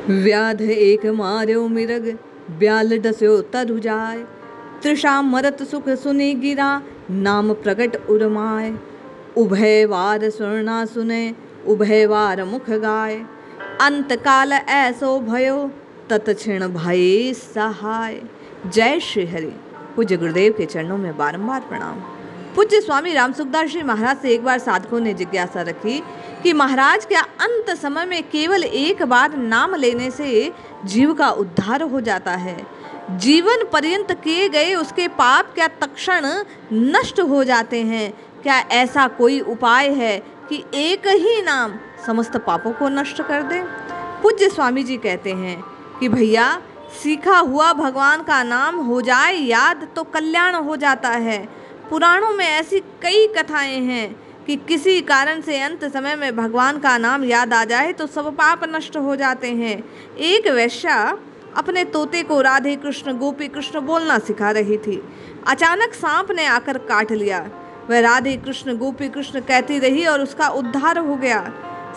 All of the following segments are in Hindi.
व्याध एक मार्यो मिरग ब्याल डस्यो तरु जाय। तृषा मरत सुख सुनी गिरा नाम प्रगट उर्माय। उभय वार सुरना सुने उभय वार मुख गाय। अंत काल ऐसो भयो तत क्षण भये सहाय। जय श्री हरि। पूज्य गुरुदेव के चरणों में बारंबार प्रणाम। पूज्य स्वामी रामसुखदास जी महाराज से एक बार साधकों ने जिज्ञासा रखी कि महाराज क्या अंत समय में केवल एक बार नाम लेने से जीव का उद्धार हो जाता है? जीवन पर्यंत किए गए उसके पाप क्या तत्क्षण नष्ट हो जाते हैं? क्या ऐसा कोई उपाय है कि एक ही नाम समस्त पापों को नष्ट कर दे? पूज्य स्वामी जी कहते हैं कि भैया, सीखा हुआ भगवान का नाम हो जाए याद तो कल्याण हो जाता है। पुराणों में ऐसी कई कथाएं हैं कि किसी कारण से अंत समय में भगवान का नाम याद आ जाए तो सब पाप नष्ट हो जाते हैं। एक वेश्या अपने तोते को राधे कृष्ण गोपी कृष्ण बोलना सिखा रही थी। अचानक सांप ने आकर काट लिया। वह राधे कृष्ण गोपी कृष्ण कहती रही और उसका उद्धार हो गया।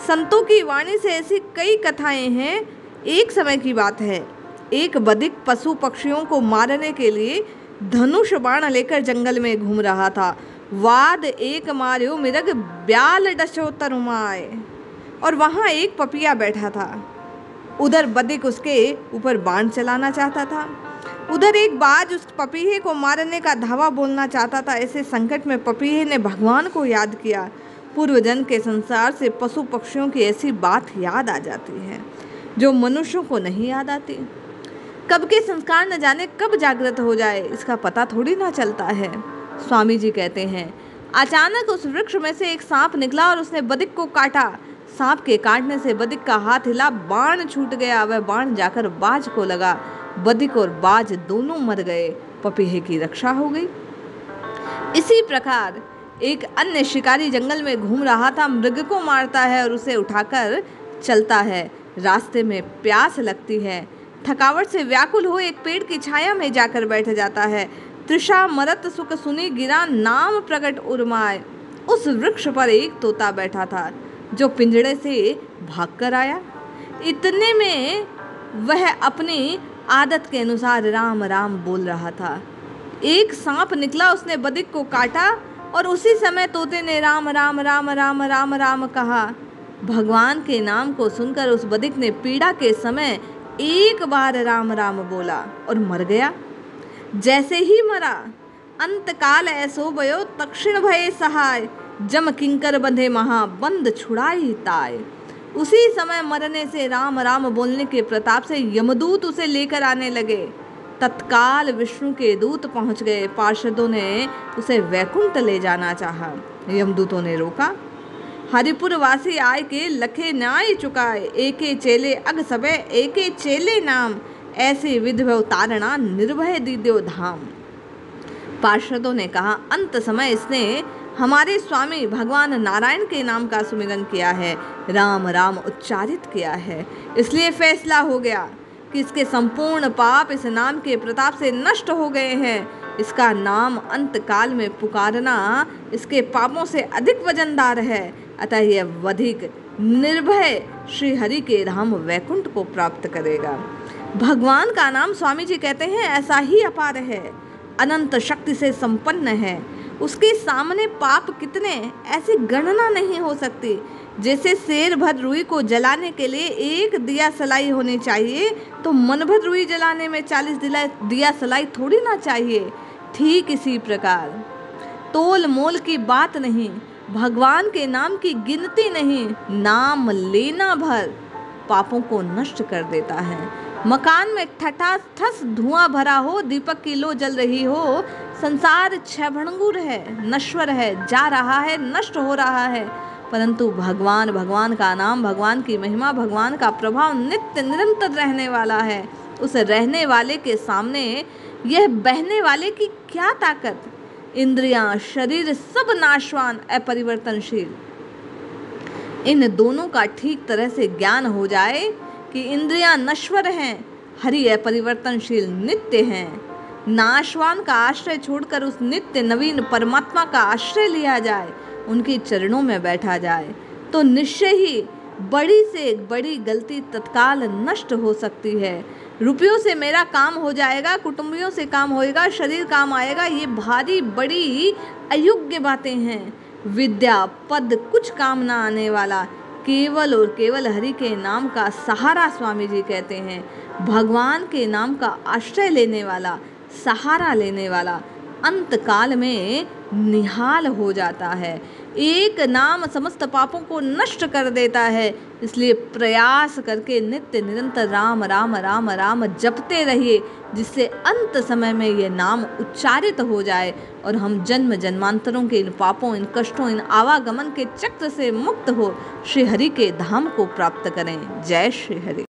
संतों की वाणी से ऐसी कई कथाएं हैं। एक समय की बात है, एक बधिक पशु पक्षियों को मारने के लिए धनुष बाण लेकर जंगल में घूम रहा था। वाद एक मार्यो मिरग ब्याल डसो तरुमाय। और वहाँ एक पपिया बैठा था। उधर बधिक उसके ऊपर बाण चलाना चाहता था, उधर एक बाज उस पपीहे को मारने का धावा बोलना चाहता था। ऐसे संकट में पपीहे ने भगवान को याद किया। पूर्व जन्म के संसार से पशु पक्षियों की ऐसी बात याद आ जाती है जो मनुष्यों को नहीं याद आती। कब के संस्कार न जाने कब जागृत हो जाए, इसका पता थोड़ी ना चलता है। स्वामी जी कहते हैं, अचानक उस वृक्ष में से एक सांप निकला और उसने बधिक को काटा। सांप के काटने से बधिक का हाथ हिला, बाण छूट गया। वह बाण जाकर बाज को लगा। बधिक और बाज दोनों मर गए। पपीहे की रक्षा हो गई। इसी प्रकार एक अन्य शिकारी जंगल में घूम रहा था। मृग को मारता है और उसे उठाकर चलता है। रास्ते में प्यास लगती है। थकावट से व्याकुल हो एक पेड़ की छाया में जाकर बैठ जाता है। तृषा मरत सुख सुनी गिरा नाम प्रगट उर्माय। उस वृक्ष पर एक तोता बैठा था जो पिंजड़े से भागकर आया। इतने में वह अपनी आदत के अनुसार राम राम बोल रहा था। एक सांप निकला, उसने बधिक को काटा और उसी समय तोते ने राम राम राम राम राम राम कहा। भगवान के नाम को सुनकर उस बधिक ने पीड़ा के समय एक बार राम राम बोला और मर गया। जैसे ही मरा, अंत काल ऐसो भयो तक्षण भये सहाय। जम किंकर बंधे महा बंद छुड़ाई ताय। उसी समय मरने से राम राम बोलने के प्रताप से यमदूत उसे लेकर आने लगे। तत्काल विष्णु के दूत पहुंच गए। पार्षदों ने उसे वैकुंठ ले जाना चाहा। यमदूतों ने रोका। हरिपुर वासी आय के लखे न्याय चुकाए। एके चेले अग सबे एके चेले नाम। ऐसे विधव उतारना निर्भय दीद्यो धाम। पार्षदों ने कहा, अंत समय इसने हमारे स्वामी भगवान नारायण के नाम का सुमिरन किया है, राम राम उच्चारित किया है। इसलिए फैसला हो गया कि इसके संपूर्ण पाप इस नाम के प्रताप से नष्ट हो गए हैं। इसका नाम अंत काल में पुकारना इसके पापों से अधिक वजनदार है। अतः यह वधिक निर्भय श्री हरि के धाम वैकुंठ को प्राप्त करेगा। भगवान का नाम, स्वामी जी कहते हैं, ऐसा ही अपार है, अनंत शक्ति से संपन्न है। उसके सामने पाप कितने, ऐसी गणना नहीं हो सकती। जैसे शेर भर रुई को जलाने के लिए एक दिया सलाई होनी चाहिए, तो मन भर रुई जलाने में 40 दिया सलाई थोड़ी ना चाहिए। ठीक इसी प्रकार तोल मोल की बात नहीं, भगवान के नाम की गिनती नहीं, नाम लेना भर पापों को नष्ट कर देता है। मकान में ठठाठस धुआं भरा हो, दीपक की लो जल रही हो, संसार क्षयभंगुर है, नश्वर है, जा रहा है, नष्ट हो रहा है, परंतु भगवान, भगवान का नाम, भगवान की महिमा, भगवान का प्रभाव नित्य निरंतर रहने वाला है। उस रहने वाले के सामने यह बहने वाले की क्या ताकत। इंद्रियां, शरीर सब नाशवान, अपरिवर्तनशील। इन दोनों का ठीक तरह से ज्ञान हो जाए कि इंद्रियां नश्वर हैं, हरि अपरिवर्तनशील नित्य हैं। नाशवान का आश्रय छोड़कर उस नित्य नवीन परमात्मा का आश्रय लिया जाए, उनके चरणों में बैठा जाए, तो निश्चय ही बड़ी से बड़ी गलती तत्काल नष्ट हो सकती है। रुपयों से मेरा काम हो जाएगा, कुटुंबियों से काम होएगा, शरीर काम आएगा, ये भारी बड़ी अयोग्य बातें हैं। विद्या पद कुछ काम ना आने वाला, केवल और केवल हरि के नाम का सहारा स्वामी जी कहते हैं। भगवान के नाम का आश्रय लेने वाला, सहारा लेने वाला अंत काल में निहाल हो जाता है। एक नाम समस्त पापों को नष्ट कर देता है। इसलिए प्रयास करके नित्य निरंतर राम राम राम राम जपते रहिए, जिससे अंत समय में ये नाम उच्चारित हो जाए और हम जन्म जन्मांतरों के इन पापों, इन कष्टों, इन आवागमन के चक्र से मुक्त हो श्री हरि के धाम को प्राप्त करें। जय श्री हरि।